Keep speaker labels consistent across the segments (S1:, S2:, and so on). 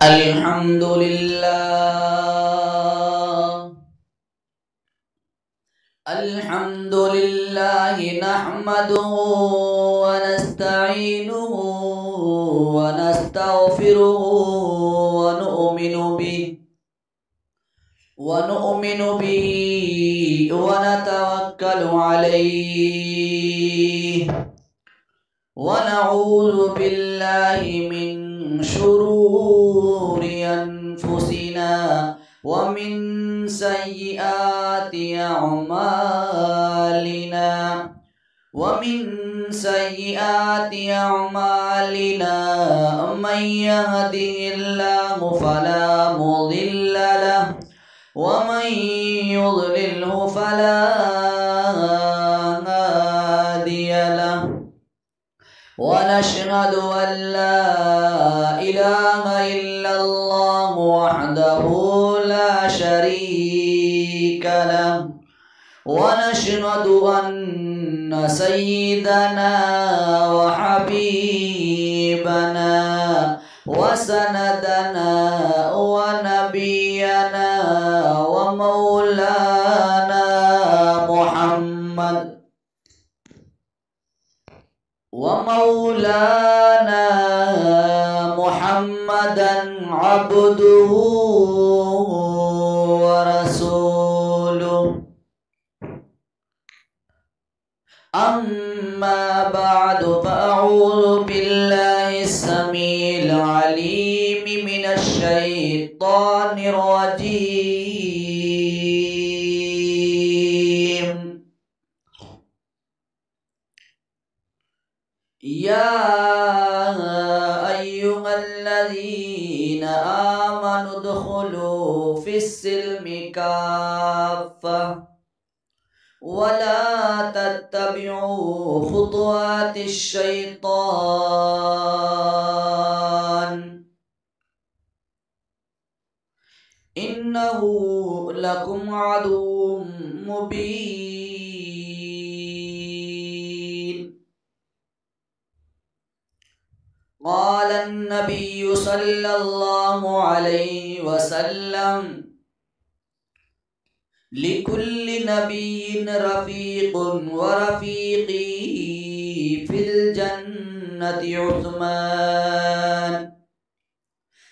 S1: الحمد لله الحمد لله نحمده ونستعينه ونستغفره ونؤمن به ونتوكل عليه ونعوذ بالله من شرور أنفسنا ومن سيئات أعمالنا من يهده الله فلا مضل له ومن يضلله فلا هادي له ونشهد أن لا إله إلا الله وحده لا شريك له ونشهد أن سيدنا وحبيبنا وسندنا ونبينا ومولانا محمدا عبده ورسوله أما بعد فأعوذ بالله السميع العليم من الشيطان الرجيم يا أيها الذين آمنوا ادخلوا في السلم كافة ولا تتبعوا خطوات الشيطان إنه لكم عدو مبين. قال النبي صلى الله عليه وسلم لكل نبي رفيق ورفيقي في الجنة عثمان.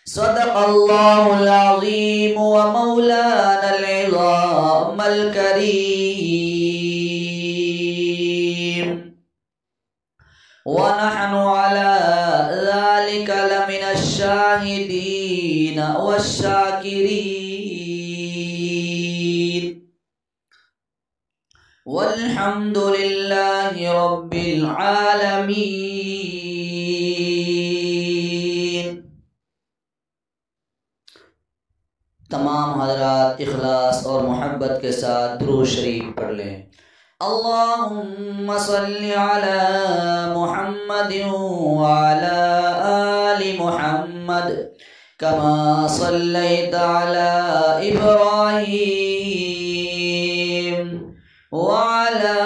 S1: صدق الله العظيم ومولانا العظام الكريم ونحن على ذلك لمن الشاهدين والشاكرين والحمد لله رب العالمين. تمام حضرات اخلاص اور محبت کے ساتھ درود شریف پڑھ لیں. اللهم صل على محمد وعلى آل محمد كما صليت على إبراهيم وعلى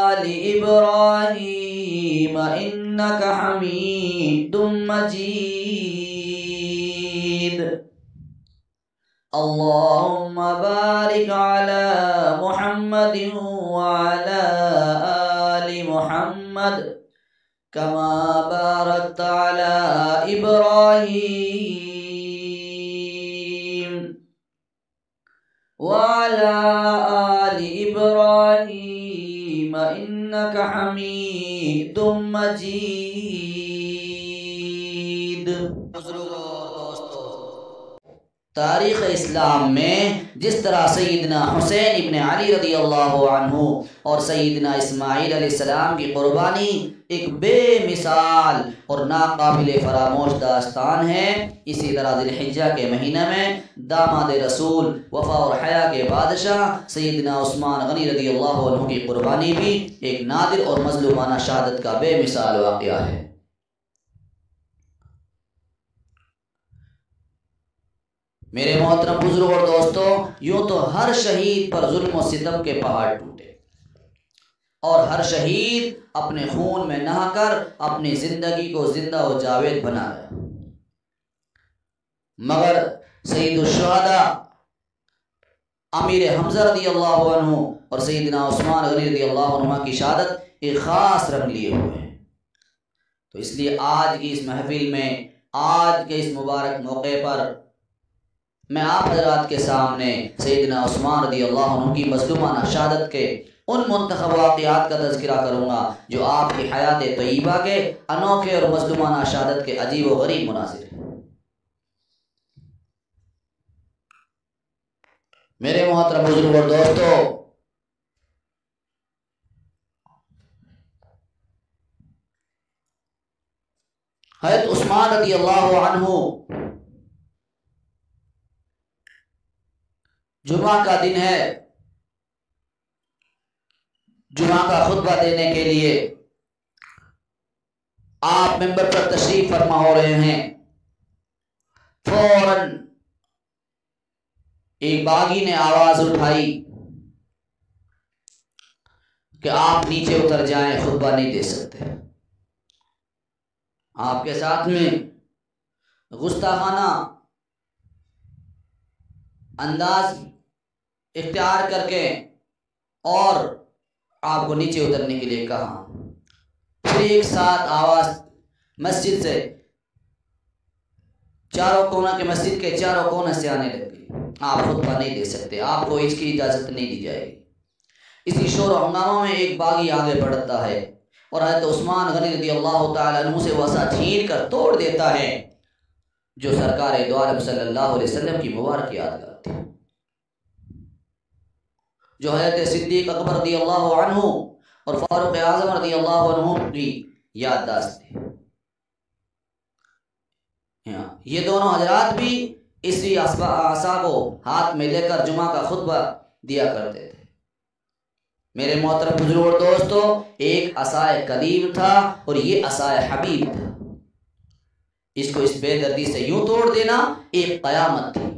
S1: آل إبراهيم إنك حميد مجيد. اللهم بارك على محمد وعلى آل محمد كما باركت على إبراهيم وعلى آل إبراهيم إنك حميد مجيد. تاریخ اسلام میں جس طرح سیدنا حسین ابن علی رضی اللہ عنہ اور سیدنا اسماعیل علیہ السلام کی قربانی ایک بے مثال اور ناقابل فراموش داستان ہے، اسی طرح ذی الحجہ کے مہینہ میں داماد رسول وفا اور حیا کے بادشاہ سیدنا عثمان غنی رضی اللہ عنہ کی قربانی بھی ایک نادر اور مظلومانہ شہادت کا بے مثال واقعہ ہے. میرے محترم بزرگ اور دوستو، یوں تو ہر شہید پر ظلم و ستم کے پہاڑ ٹوٹے اور ہر شہید اپنے خون میں نہا کر اپنی زندگی کو زندہ و جاوید بنا گیا. مگر سید الشہداء امیر حمزہ رضی اللہ عنہ اور سیدنا عثمان غنی رضی اللہ عنہ کی شہادت ایک خاص رنگ لیے ہوئے ہیں۔ تو اس لیے آج کی اس محفل میں، آج کے اس مبارک موقع پر میں آپ حضرات کے سامنے سیدنا عثمان رضی اللہ عنہ کی مظلومانہ شہادت کے ان منتخب واقعات کا تذکرہ کروں گا جو آپ کی حیات طیبہ کے انوکھے اور مظلومانہ شہادت کے عجیب و غریب مناظر ہیں۔ میرے محترم بزرگ اور دوستو، حضرت عثمان رضی اللہ عنہ جمعہ کا دن ہے، جمعہ کا خطبہ دینے کے لیے آپ منبر پر تشریف فرما ہو رہے ہیں۔ فوراً ایک باغی نے آواز اٹھائی کہ آپ نیچے اتر جائیں، خطبہ نہیں دے سکتے۔ آپ کے ساتھ میں گستاخانہ انداز اختیار کر کے اور آپ کو نیچے اترنے کے لیے کہا۔ پھر ایک ساتھ آواز مسجد سے چاروں کونا کے مسجد کے چاروں کونے سے آنے لگ گئی، آپ خطبہ نہیں دے سکتے، آپ کو اس کی اجازت نہیں دی جائے گی۔ اسی شور و ہنگاموں میں ایک باغی آگے بڑھتا ہے اور حضرت عثمان غنی رضی اللہ تعالی عنہ سے وسع چھین کر توڑ دیتا ہے جو سرکار دو عالم صلی اللہ علیہ وسلم کی مبارک یادگار تھی، جو حضرت صدیق اکبر رضی اللہ عنہ اور فاروق اعظم رضی اللہ عنہ کی یادداشت تھی۔ یہ دونوں حضرات بھی اسی عصا کو ہاتھ میں لے کر جمعہ کا خطبہ دیا کرتے تھے۔ میرے محترم بزرگ اور دوستو، ایک عصائے قدیم تھا اور یہ عصائے حبیب تھا۔ اس کو اس بے دردی سے یوں توڑ دینا ایک قیامت تھی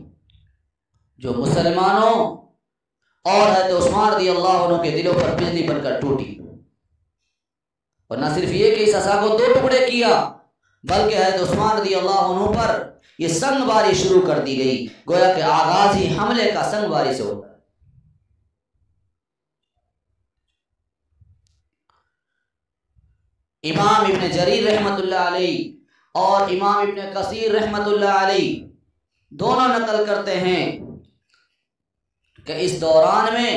S1: جو مسلمانوں اور حضرت عثمان رضی اللہ عنہ کے دلوں پر بجلی بن کر ٹوٹی۔ اور نہ صرف یہ کہ اس عصا کو دو ٹکڑے کیا، بلکہ حضرت عثمان رضی اللہ عنہ پر یہ سنگ باری شروع کر دی گئی، گویا کہ آغاز ہی حملے کا سنگ باری سے ہوتا ہے۔ امام ابن جریر رحمت اللہ علیہ اور امام ابن کثیر رحمت اللہ علیہ دونوں نقل کرتے ہیں کہ اس دوران میں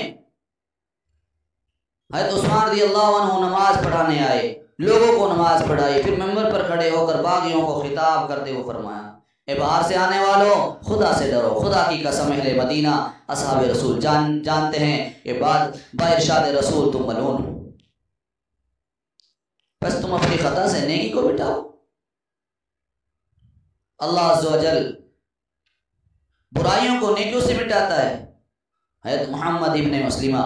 S1: حضرت عثمان رضی اللہ عنہ نماز پڑھانے آئے، لوگوں کو نماز پڑھائی، پھر منبر پر کھڑے ہو کر باغیوں کو خطاب کرتے ہوئے فرمایا، اے باہر سے آنے والوں، خدا سے ڈرو، خدا کی قسم اہل مدینہ اصحاب رسول جانتے ہیں کہ بارشاد رسول تم ملعون ہو، بس تم اپنی خطا سے نیکی کو مٹاؤ۔ اللہ عز و جل برائیوں کو نیکیوں سے مٹاتا ہے۔ حضرت محمد ابن مسلمہ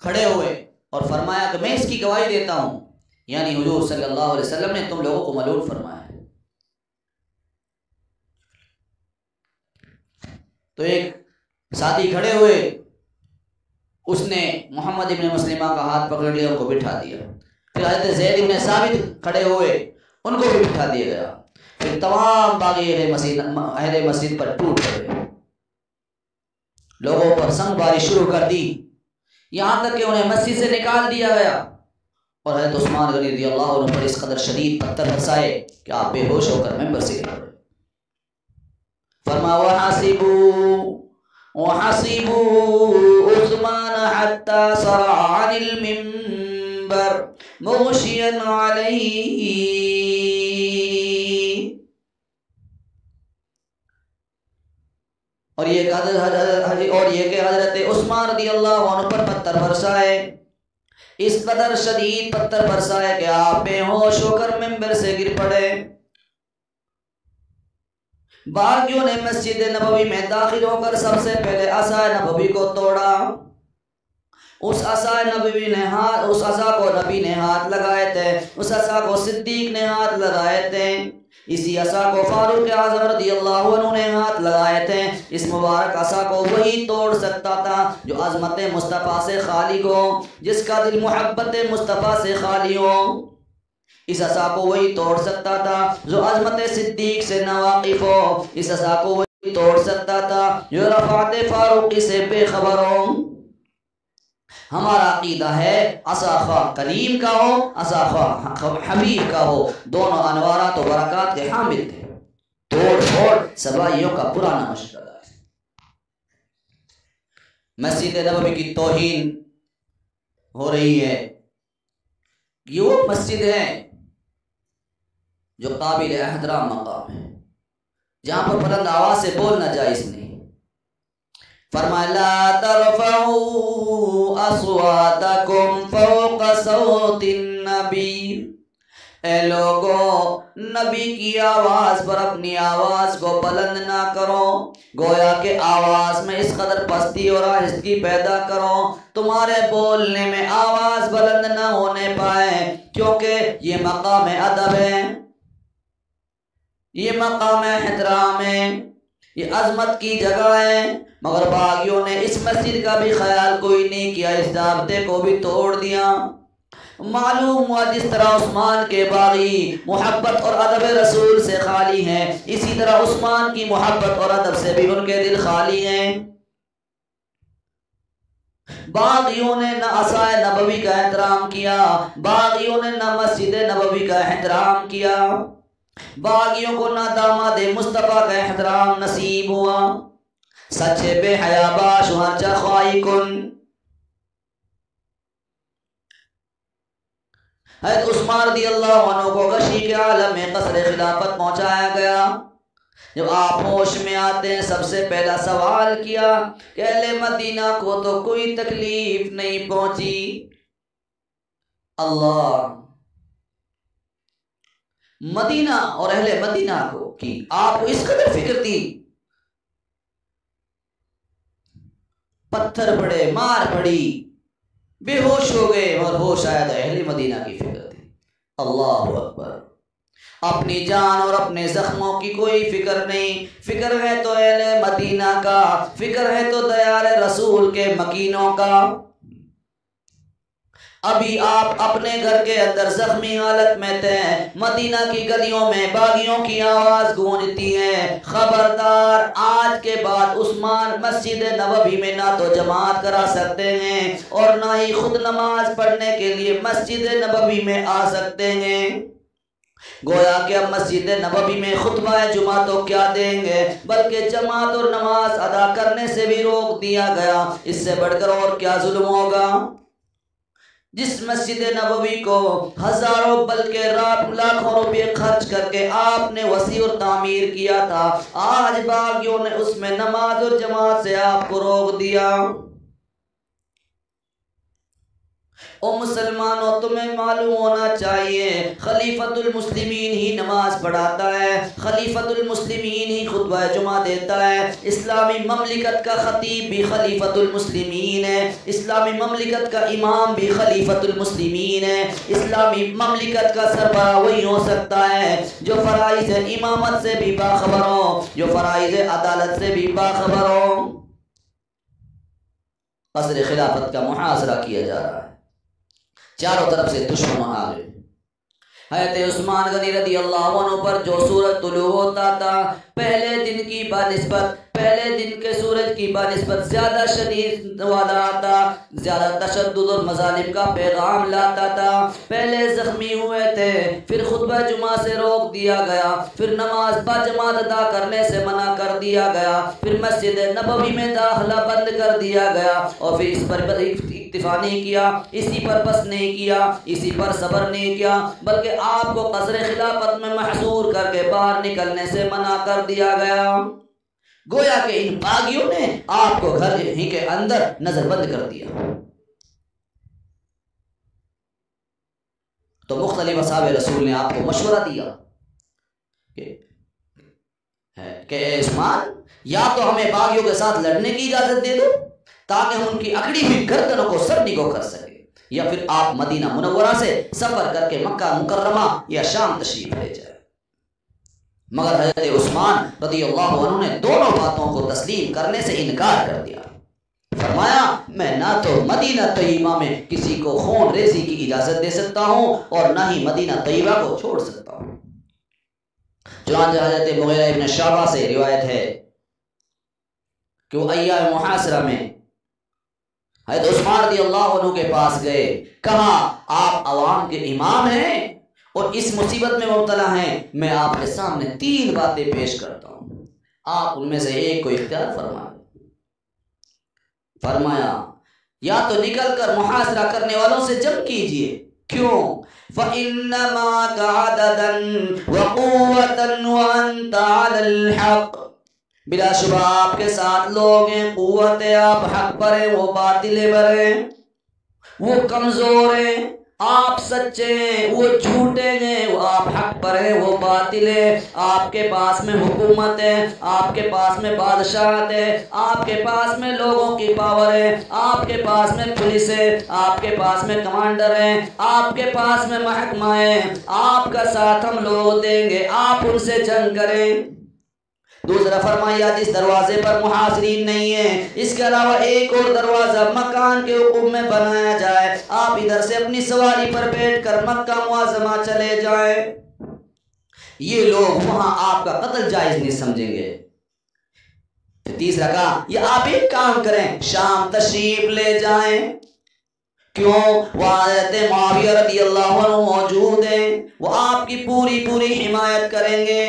S1: کھڑے ہوئے اور فرمایا کہ میں اس کی گواہی دیتا ہوں، یعنی حضور صلی اللہ علیہ وسلم نے تم لوگوں کو ملعون فرمایا ہے۔ تو ایک ساتھی کھڑے ہوئے، اس نے محمد ابن مسلمہ کا ہاتھ پکڑ لیا، ان کو بٹھا دیا۔ پھر حضرت زید ابن ثابت کھڑے ہوئے، ان کو بھی بٹھا دیا گیا۔ پھر تمام باغی اہل مسجد پر ٹوٹ پڑے، لوگوں پر سنگ باری شروع کر دی، یہاں تک کہ انہیں مسجد سے نکال دیا گیا۔ اور حضرت عثمان غنی رضی اللہ عنہ پر اس قدر شدید پتھر برسائے کہ آپ بے ہوش ہو کر ممبر سے گر پڑے۔ فرما وحسبوا عثمان حتى صرع عن المنبر مغشيا عليه۔ اور یہ کہ حضرت عثمان رضی اللہ عنہ پر پتھر برسائے، اس قدر شدید پتھر برسائے کہ آپ بے ہوش ہو کر منبر سے گر پڑے۔ باغیوں نے مسجد نبوی میں داخل ہو کر سب سے پہلے عصا نبوی کو توڑا۔ اس عصا کو نبی نے ہاتھ لگائے تھے، اس عصا کو صدیق نے ہاتھ لگائے تھے، اسی عصا کو فاروق اعظم رضی اللہ عنہ نے ہاتھ لگائے تھے۔ اس مبارک عصا کو وہی توڑ سکتا تھا جو عظمت مصطفیٰ سے خالی ہو، جس کا دل محبت مصطفیٰ سے خالی ہو۔ اس عصا کو وہی توڑ سکتا تھا جو عظمت صدیق سے ناواقف ہو، اس عصا کو توڑ سکتا تھا جو رفعت فاروقی سے بے خبر ہو؟ ہمارا عقیدہ ہے عصا خواہ کلیم کا ہو عصا خواہ حبیب کا ہو، دونوں انوارات و برکات کے حامل تھے۔ توڑ پھوڑ سبائیوں کا پرانا مشغلہ ہے۔ مسجد نبوی کی توہین ہو رہی ہے، یہ وہ مسجد ہے جو قابل احترام مقام ہے، جہاں پر بلند آواز سے بولنا جائز نہیں۔ فرمایا لا ترفعوا اصواتکم فوق صوت النبی، اے لوگو نبی کی آواز پر اپنی آواز کو بلند نہ کرو، گویا کہ آواز میں اس قدر پستی اور آہستگی پیدا کرو تمہارے بولنے میں آواز بلند نہ ہونے پائے، کیونکہ یہ مقام ادب ہے، یہ مقام احترام ہے، یہ عظمت کی جگہ ہے۔ مگر باغیوں نے اس مسجد کا بھی خیال کوئی نہیں کیا، اس ضابطے کو بھی توڑ دیا۔ معلوم ہوا جس طرح عثمان کے باغی محبت اور ادب رسول سے خالی ہیں، اسی طرح عثمان کی محبت اور ادب سے بھی ان کے دل خالی ہیں۔ باغیوں نے نہ عصائے نبوی کا احترام کیا، باغیوں نے نہ مسجد نبوی کا احترام کیا، باغیوں کو نہ داماد مصطفیٰ کا احترام نصیب ہوا۔ سچے بے حیا باش ہرچہ خواہی کن۔ حضرت عثمان رضی اللہ عنہ کو غشی کے عالم میں قصر خلافت پہنچایا گیا۔ جب آپ ہوش میں آتے ہیں سب سے پہلا سوال کیا کہ اہل مدینہ کو تو کوئی تکلیف نہیں پہنچی، اللہ مدینہ اور اہل مدینہ کو کی آپ کو اس قدر فکر تھی، پتھر پڑے، مار پڑی، بے ہوش ہو گئے، اور ہوش آیا تو اہل مدینہ کی فکر تھی۔ اللہ اکبر، اپنی جان اور اپنے زخموں کی کوئی فکر نہیں، فکر ہے تو اہل مدینہ کا، فکر ہے تو دیار رسول کے مکینوں کا۔ ابھی آپ اپنے گھر کے اندر زخمی حالت میں تھے، مدینہ کی گلیوں میں باغیوں کی آواز گونجتی ہے، خبردار آج کے بعد عثمان مسجد نبوی میں نہ تو جماعت کرا سکتے ہیں اور نہ ہی خود نماز پڑھنے کے لیے مسجد نبوی میں آ سکتے ہیں۔ گویا کہ اب مسجد نبوی میں خطبہ جمعہ تو کیا دیں گے، بلکہ جماعت اور نماز ادا کرنے سے بھی روک دیا گیا۔ اس سے بڑھ کر اور کیا ظلم ہوگا؟ جس مسجد نبوی کو ہزاروں بلکہ لاکھوں روپے خرچ کر کے آپ نے وسیع اور تعمیر کیا تھا، آج باغیوں نے اس میں نماز اور جماعت سے آپ کو روک دیا۔ او مسلمانوں، تمہیں معلوم ہونا چاہیے خلیفۃ المسلمین ہی نماز پڑھاتا ہے، خلیفۃ المسلمین ہی خطبہ جمعہ دیتا ہے۔ اسلامی مملکت کا خطیب بھی خلیفۃ المسلمین ہے، اسلامی مملکت کا امام بھی خلیفۃ المسلمین ہے، اسلامی مملکت کا سربراہ وہی ہو سکتا ہے جو فرائض امامت سے بھی باخبر ہو، جو فرائض عدالت سے بھی باخبر ہو۔ قصر خلافت کا محاصرہ کیا جا رہا ہے، چاروں طرف سے دشمن آ گئے۔ حضرت عثمان غنی رضی اللہ عنہ پر جو سورج طلوع ہوتا تھا، پہلے دن کی بنسبت، پہلے دن کے سورج کی بنسبت زیادہ شدید والا آتا، زیادہ تشدد اور مظالم کا پیغام لاتا تھا۔ پہلے زخمی ہوئے تھے، پھر خطبہ جمعہ سے روک دیا گیا، پھر نماز باجماعت ادا کرنے سے منع کر دیا گیا، پھر مسجد نبوی میں داخلہ بند کر دیا گیا، اور پھر اس پر اکتفا نہیں کیا، اسی پر بس نہیں کیا، اسی پر صبر نہیں کیا، بلکہ آپ کو قصر خلافت میں محصور کر کے باہر نکلنے سے منع کر دیا گیا۔ گویا کہ ان باغیوں نے آپ کو گھر ہی کے اندر نظر بند کر دیا۔ تو مختلف اصحاب رسول نے آپ کو مشورہ دیا کہ اے عثمان، یا تو ہمیں باغیوں کے ساتھ لڑنے کی اجازت دے دو تاکہ ہم ان کی اکڑی ہوئی گردنوں کو سر نگو کر سکے، یا پھر آپ مدینہ منورہ سے سفر کر کے مکہ مکرمہ یا شام تشریف لے جائیں۔ مگر حضرت عثمان رضی اللہ عنہ نے دونوں باتوں کو تسلیم کرنے سے انکار کر دیا۔ فرمایا میں نہ تو مدینہ طیبہ میں کسی کو خون ریزی کی اجازت دے سکتا ہوں اور نہ ہی مدینہ طیبہ کو چھوڑ سکتا ہوں۔ چنانچہ حضرت مغیرہ ابن شعبہ سے روایت ہے کہ وہ ایام محاصرہ میں حضرت عثمان رضی اللہ عنہ کے پاس گئے، کہا آپ عوام کے امام ہیں اور اس مصیبت میں مبتلا ہیں، میں آپ کے سامنے 3 باتیں پیش کرتا ہوں، آپ ان میں سے ایک کو اختیار فرمائیں۔ فرمایا یا تو نکل کر محاصرہ کرنے والوں سے جنگ کیجئے، کیوں؟ فَإِنَّمَا كَعَدَدًا وَقُوَّةً وَأَنْتَ عَلَى الْحَقِّ، بلا شبہ آپ کے ساتھ لوگ ہیں، قوت ہے، آپ حق پر ہیں، وہ باطل پر ہیں، وہ کمزور ہیں، آپ سچے ہیں، وہ جھوٹے ہیں، وہ آپ حق پر ہیں، وہ باطل ہے، آپ کے پاس میں حکومت ہے، آپ کے پاس میں بادشاہت ہے، آپ کے پاس میں لوگوں کی پاور ہے، آپ کے پاس میں پولیس ہے، آپ کے پاس میں کمانڈر ہیں، آپ کے پاس میں محکمہ ہے، آپ کا ساتھ ہم لوگ دیں گے، آپ ان سے جنگ کریں۔ دوسرا فرمایا جس دروازے پر محاصرین نہیں ہیں اس کے علاوہ ایک اور دروازہ مکان کے حکم میں بنایا جائے، آپ ادھر سے اپنی سواری پر بیٹھ کر مکہ معظمہ چلے جائیں، یہ لوگ وہاں آپ کا قتل جائز نہیں سمجھیں گے۔ پھر تیسرا کہا یہ آپ ایک کام کریں، شام تشریف لے جائیں، کیوں؟ وہاں حضرت معاویہ رضی اللہ عنہ موجود ہیں، وہ آپ کی پوری حمایت کریں گے،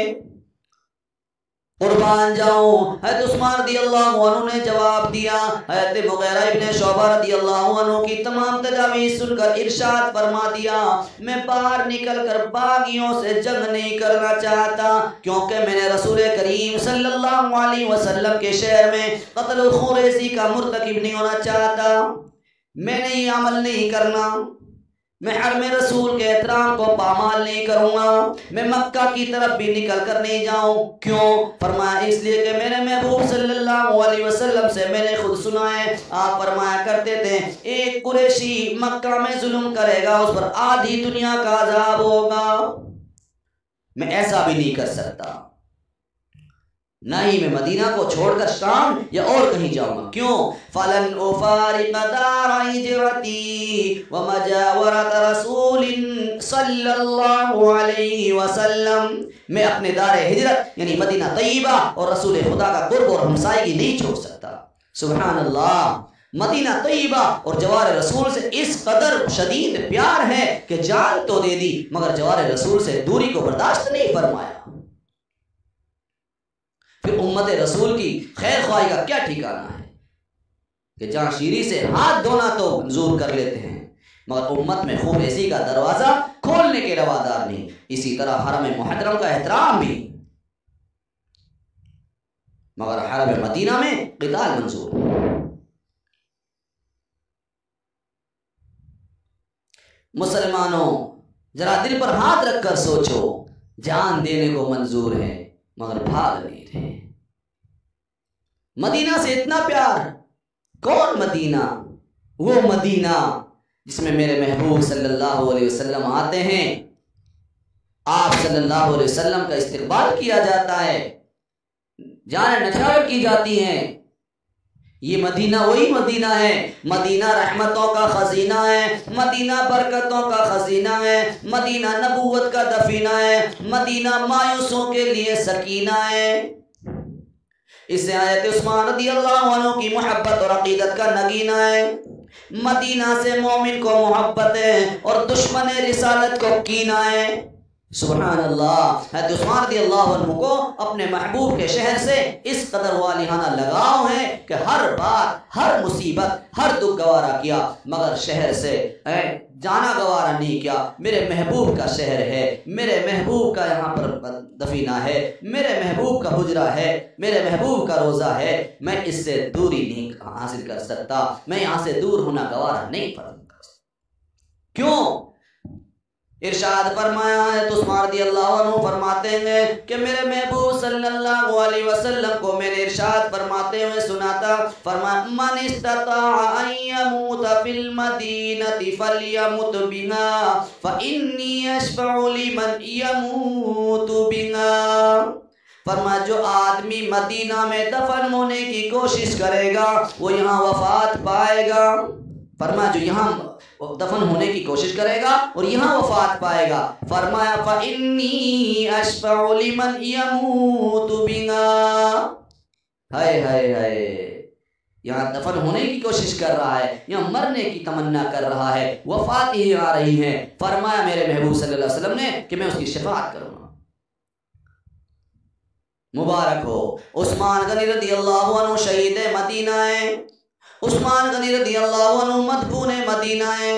S1: قربان جاؤں۔ حضرت عثمان رضی اللہ عنہ نے جواب دیا، حضرت مغیرہ ابن شعبہ رضی اللہ عنہ کی تمام تجاویز سن کر ارشاد فرما دیا میں باہر نکل کر باغیوں سے جنگ نہیں کرنا چاہتا، کیونکہ میں نے رسول کریم صلی اللہ علیہ وسلم کے شہر میں قتل الخوریزی کا مرتکب نہیں ہونا چاہتا، میں نے یہ عمل نہیں کرنا، میں حرم رسول کے احترام کو پامال نہیں کروں گا، میں مکہ کی طرف بھی نکل کر نہیں جاؤں، کیوں؟ فرمایا اس لیے کہ میرے محبوب صلی اللہ علیہ وسلم سے میں نے خود سنا ہے، آپ فرمایا کرتے تھے ایک قریشی مکہ میں ظلم کرے گا اس پر آدھی دنیا کا عذاب ہوگا، میں ایسا بھی نہیں کر سکتا، نہ ہی میں مدینہ کو چھوڑ کر شام یا اور کہیں جاؤں گا، کیوں؟ فَلَنْ أُفَارِقَ دَارَ هِجْرَتِي وَمَجَاوَرَةَ رَسُولٍ صلی اللہ علیہ وسلم، میں اپنے دار ہجرت یعنی مدینہ طیبہ اور رسول خدا کا قرب اور ہمسائیگی نہیں چھوڑ سکتا۔ سبحان اللہ، مدینہ طیبہ اور جوار رسول سے اس قدر شدید پیار ہے کہ جان تو دے دی مگر جوار رسول سے دوری کو برداشت نہیں فرمایا۔ پھر امت رسول کی خیر خواہی کا کیا ٹھکانہ ہے کہ جہاں شیری سے ہاتھ دھونا تو منظور کر لیتے ہیں مگر امت میں خوب ایسی کا دروازہ کھولنے کے روادار نہیں، اسی طرح حرم محترم کا احترام بھی، مگر حرم مدینہ میں قتال منظور۔ مسلمانوں ذرا دل پر ہاتھ رکھ کر سوچو، جان دینے کو منظور ہے مگر بھاگ نہیں رہے، مدینہ سے اتنا پیار، کون مدینہ؟ وہ مدینہ جس میں میرے محبوب صلی اللہ علیہ وسلم آتے ہیں، آپ صلی اللہ علیہ وسلم کا استقبال کیا جاتا ہے، جانیں نچھاور کی جاتی ہیں، یہ مدینہ وہی مدینہ ہے، مدینہ رحمتوں کا خزینہ ہے، مدینہ برکتوں کا خزینہ ہے، مدینہ نبوت کا دفینہ ہے، مدینہ مایوسوں کے لیے سکینہ ہے۔ اس سے آیت عثمان رضی اللہ عنہ کی محبت اور عقیدت کا نگینہ ہے، مدینہ سے مومن کو محبت ہے اور دشمن رسالت کو کینہ ہے۔ سبحان اللہ، حضرت عثمان رضی اللہ عنہ کو اپنے محبوب کے شہر سے اس قدر والہانہ لگاؤ ہے کہ ہر بات، ہر مصیبت، ہر دکھ گوارا کیا مگر شہر سے جانا گوارا نہیں کیا، میرے محبوب کا شہر ہے، میرے محبوب کا یہاں پر دفینہ ہے، میرے محبوب کا حجرہ ہے، میرے محبوب کا روزہ ہے، میں اس سے دوری نہیں حاصل کر سکتا، میں یہاں سے دور ہونا گوارا نہیں کر سکتا۔ کیوں؟ ارشاد فرمایا ہے تو عثمان رضی اللہ عنہ فرماتے ہیں کہ میرے محبوب صلی اللہ علیہ وسلم کو میں نے ارشاد فرماتے ہوئے سنا تھا، فرمایا من استطاع ان يموت في المدینہ فلیمت بها فانی اشفع لمن يموت بها، فرمایا جو آدمی مدینہ میں دفن ہونے کی کوشش کرے گا وہ یہاں وفات پائے گا، فرمایا جو یہاں دفن ہونے کی کوشش کرے گا اور یہاں وفات پائے گا، فرمایا فَإِنِّي أَشْفَعُ لِمَنْ يَمُوتُ بِنَا، ہائے ہائے ہائے، یہاں دفن ہونے کی کوشش کر رہا ہے، یہاں مرنے کی تمنا کر رہا ہے، وفات ہی آ رہی ہے، فرمایا میرے محبوب صلی اللہ علیہ وسلم نے کہ میں اس کی شفاعت کروں گا۔ مبارک ہو عثمان غنی رضی اللہ عنہ شہید مدینہ ہے، عثمان غنی رضی اللہ عنہ مدفون مدینہ ہے،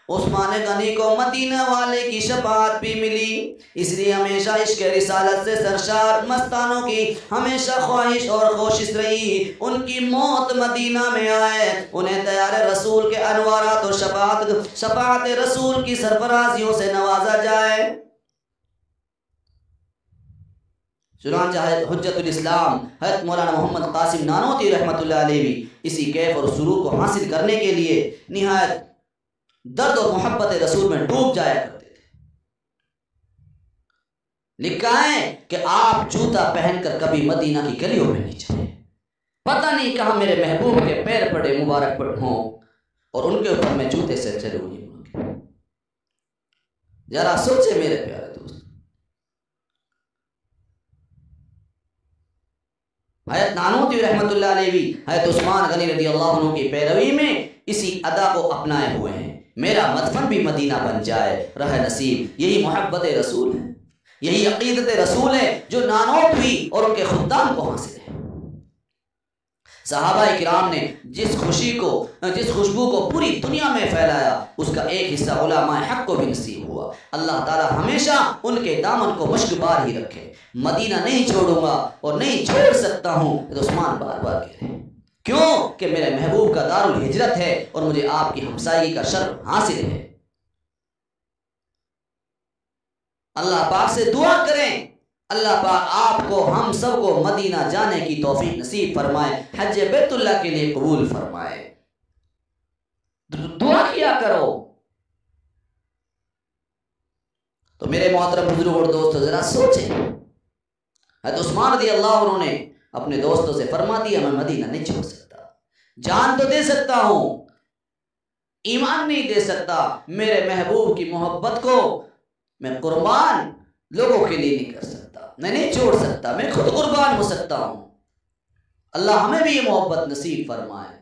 S1: عثمان غنی کو مدینہ والے کی شفاعت بھی ملی، اس لیے ہمیشہ عشق رسالت سے سرشار مستانوں کی ہمیشہ خواہش اور کوشش رہی ان کی موت مدینہ میں آئے، انہیں دیار رسول کے انوارات و شفاعت رسول کی سرفرازیوں سے نوازا جائے۔ چنانچہ حجت الاسلام حضرت مولانا محمد قاسم نانوتوی رحمۃ اللہ علیہ بھی اسی کیف اور سرور کو حاصل کرنے کے لیے نہایت درد اور محبت رسول میں ڈوب جایا کرتے تھے۔ لکھا ہے کہ آپ جوتا پہن کر کبھی مدینہ کی گلیوں میں نہیں چلے، پتہ نہیں کہاں میرے محبوب کے پیر پڑے مبارک پڑ ہوں اور ان کے اوپر میں جوتے سے چلوں گی۔ ذرا سوچے میرے پیارے دوست، حضرت نانوتوی رحمۃ اللہ علیہ بھی حضرت عثمان غنی رضی اللہ عنہ کی پیروی میں اسی ادا کو اپنائے ہوئے ہیں، میرا مدفن بھی مدینہ بن جائے رہ نصیب۔ یہی محبت رسول ہے، یہی عقیدت رسول ہے جو نانوتوی اور ان کے خدام کو حاصل ہے۔ صحابہ کرام نے جس خوشبو کو پوری دنیا میں پھیلایا، اس کا ایک حصہ علماء حق کو بھی نصیب ہوا۔ اللہ تعالی ہمیشہ ان کے دامن کو مشکبار ہی رکھے۔ مدینہ نہیں چھوڑوں گا اور نہیں چھوڑ سکتا ہوں، تو عثمان بار بار کہہ رہے ہیں، کیوں کہ میرے محبوب کا دار الہجرت ہے اور مجھے آپ کی ہمسائیگی کا شرف حاصل ہے۔ اللہ پاک سے دعا کریں، اللہ پاک آپ کو ہم سب کو مدینہ جانے کی توفیق نصیب فرمائے، حج بیت اللہ کے لیے قبول فرمائے۔ دعا کیا کرو۔ تو میرے محترم بزرگ اور دوستو، ذرا سوچیں، حضرت عثمان رضی اللہ عنہ نے اپنے دوستوں سے فرما دیا میں مدینہ نہیں چھوڑ سکتا، جان تو دے سکتا ہوں، ایمان نہیں دے سکتا، میرے محبوب کی محبت کو میں قربان لوگوں کے لیے نہیں کر سکتا، میں نہیں چھوڑ سکتا، میں خود قربان ہو سکتا ہوں۔ اللہ ہمیں بھی یہ محبت نصیب فرمائے۔